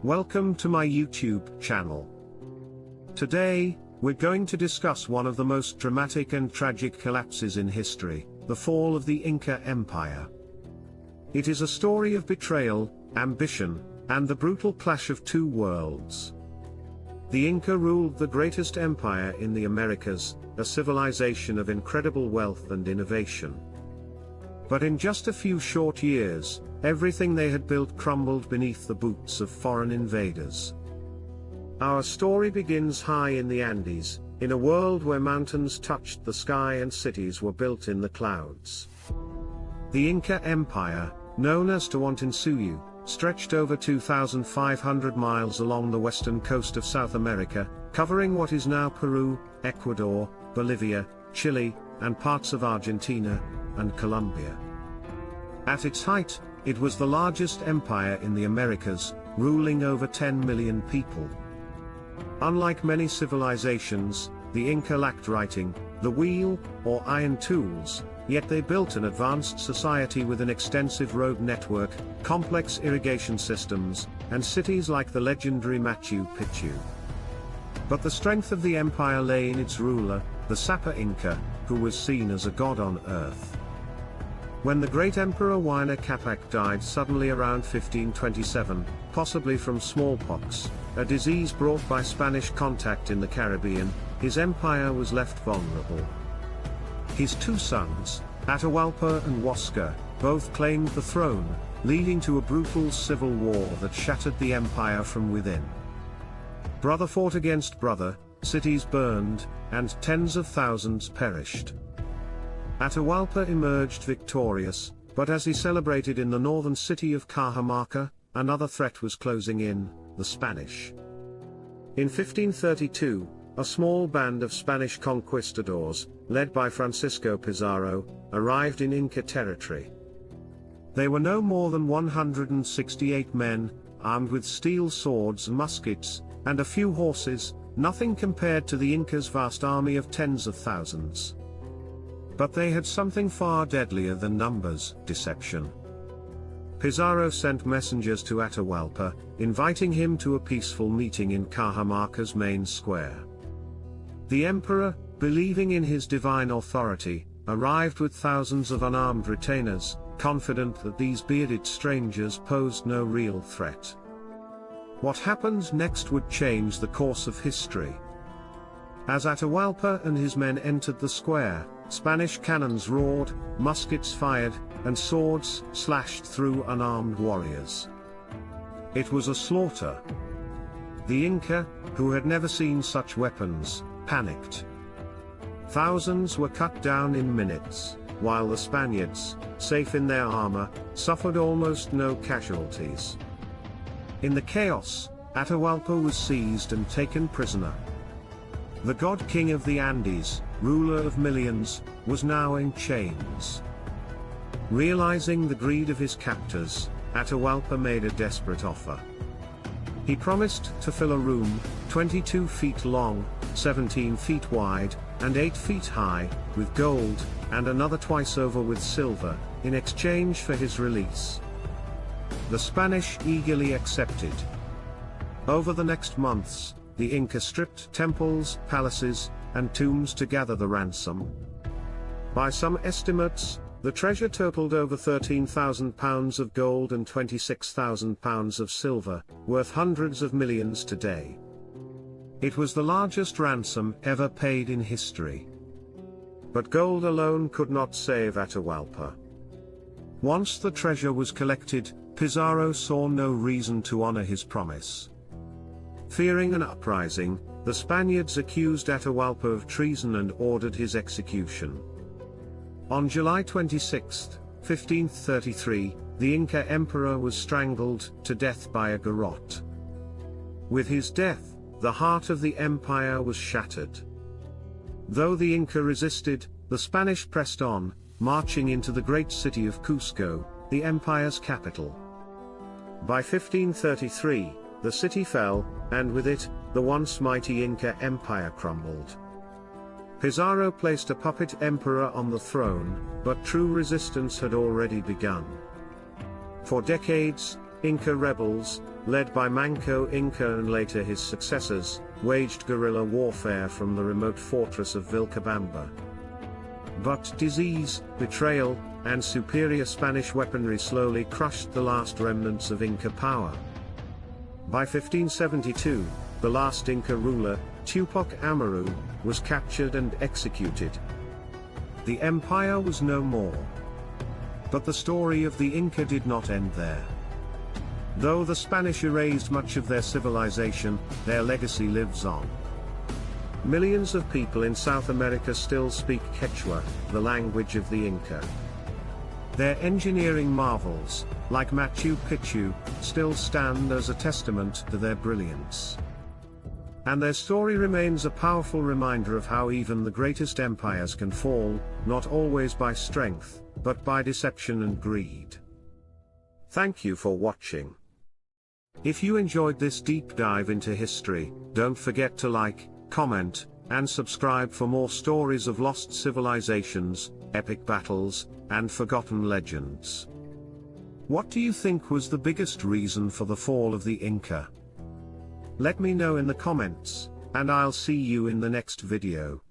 Welcome to my YouTube channel. Today, we're going to discuss one of the most dramatic and tragic collapses in history, the fall of the Inca Empire. It is a story of betrayal, ambition, and the brutal clash of two worlds. The Inca ruled the greatest empire in the Americas, a civilization of incredible wealth and innovation. But in just a few short years, everything they had built crumbled beneath the boots of foreign invaders. Our story begins high in the Andes, in a world where mountains touched the sky and cities were built in the clouds. The Inca Empire, known as Tawantinsuyu, stretched over 2,500 miles along the western coast of South America, covering what is now Peru, Ecuador, Bolivia, Chile, and parts of Argentina and Colombia. At its height, it was the largest empire in the Americas, ruling over 10 million people. Unlike many civilizations, the Inca lacked writing, the wheel, or iron tools, yet they built an advanced society with an extensive road network, complex irrigation systems, and cities like the legendary Machu Picchu. But the strength of the empire lay in its ruler, the Sapa Inca, who was seen as a god on earth. When the great Emperor Huayna Capac died suddenly around 1527, possibly from smallpox, a disease brought by Spanish contact in the Caribbean, his empire was left vulnerable. His two sons, Atahualpa and Huascar, both claimed the throne, leading to a brutal civil war that shattered the empire from within. Brother fought against brother, cities burned, and tens of thousands perished. Atahualpa emerged victorious, but as he celebrated in the northern city of Cajamarca, another threat was closing in, the Spanish. In 1532, a small band of Spanish conquistadors, led by Francisco Pizarro, arrived in Inca territory. They were no more than 168 men, armed with steel swords and muskets, and a few horses, nothing compared to the Incas' vast army of tens of thousands. But they had something far deadlier than numbers: deception. Pizarro sent messengers to Atahualpa, inviting him to a peaceful meeting in Cajamarca's main square. The emperor, believing in his divine authority, arrived with thousands of unarmed retainers, confident that these bearded strangers posed no real threat. What happened next would change the course of history. As Atahualpa and his men entered the square, Spanish cannons roared, muskets fired, and swords slashed through unarmed warriors. It was a slaughter. The Inca, who had never seen such weapons, panicked. Thousands were cut down in minutes, while the Spaniards, safe in their armor, suffered almost no casualties. In the chaos, Atahualpa was seized and taken prisoner. The god king of the Andes, ruler of millions, was now in chains. Realizing the greed of his captors, Atahualpa made a desperate offer. He promised to fill a room, 22 feet long, 17 feet wide, and 8 feet high, with gold, and another twice over with silver, in exchange for his release. The Spanish eagerly accepted. Over the next months, the Inca stripped temples, palaces, and tombs to gather the ransom. By some estimates, the treasure totaled over 13,000 pounds of gold and 26,000 pounds of silver, worth hundreds of millions today. It was the largest ransom ever paid in history. But gold alone could not save Atahualpa. Once the treasure was collected, Pizarro saw no reason to honor his promise. Fearing an uprising, the Spaniards accused Atahualpa of treason and ordered his execution. On July 26, 1533, the Inca emperor was strangled to death by a garrote. With his death, the heart of the empire was shattered. Though the Inca resisted, the Spanish pressed on, marching into the great city of Cusco, the empire's capital. By 1533, the city fell, and with it, the once mighty Inca Empire crumbled. Pizarro placed a puppet emperor on the throne, but true resistance had already begun. For decades, Inca rebels, led by Manco Inca and later his successors, waged guerrilla warfare from the remote fortress of Vilcabamba. But disease, betrayal, and superior Spanish weaponry slowly crushed the last remnants of Inca power. By 1572, the last Inca ruler, Tupac Amaru, was captured and executed. The empire was no more. But the story of the Inca did not end there. Though the Spanish erased much of their civilization, their legacy lives on. Millions of people in South America still speak Quechua, the language of the Inca. Their engineering marvels, like Machu Picchu, still stand as a testament to their brilliance. And their story remains a powerful reminder of how even the greatest empires can fall, not always by strength, but by deception and greed. Thank you for watching. If you enjoyed this deep dive into history, don't forget to like, comment, and subscribe for more stories of lost civilizations, epic battles, and forgotten legends. What do you think was the biggest reason for the fall of the Inca? Let me know in the comments, and I'll see you in the next video.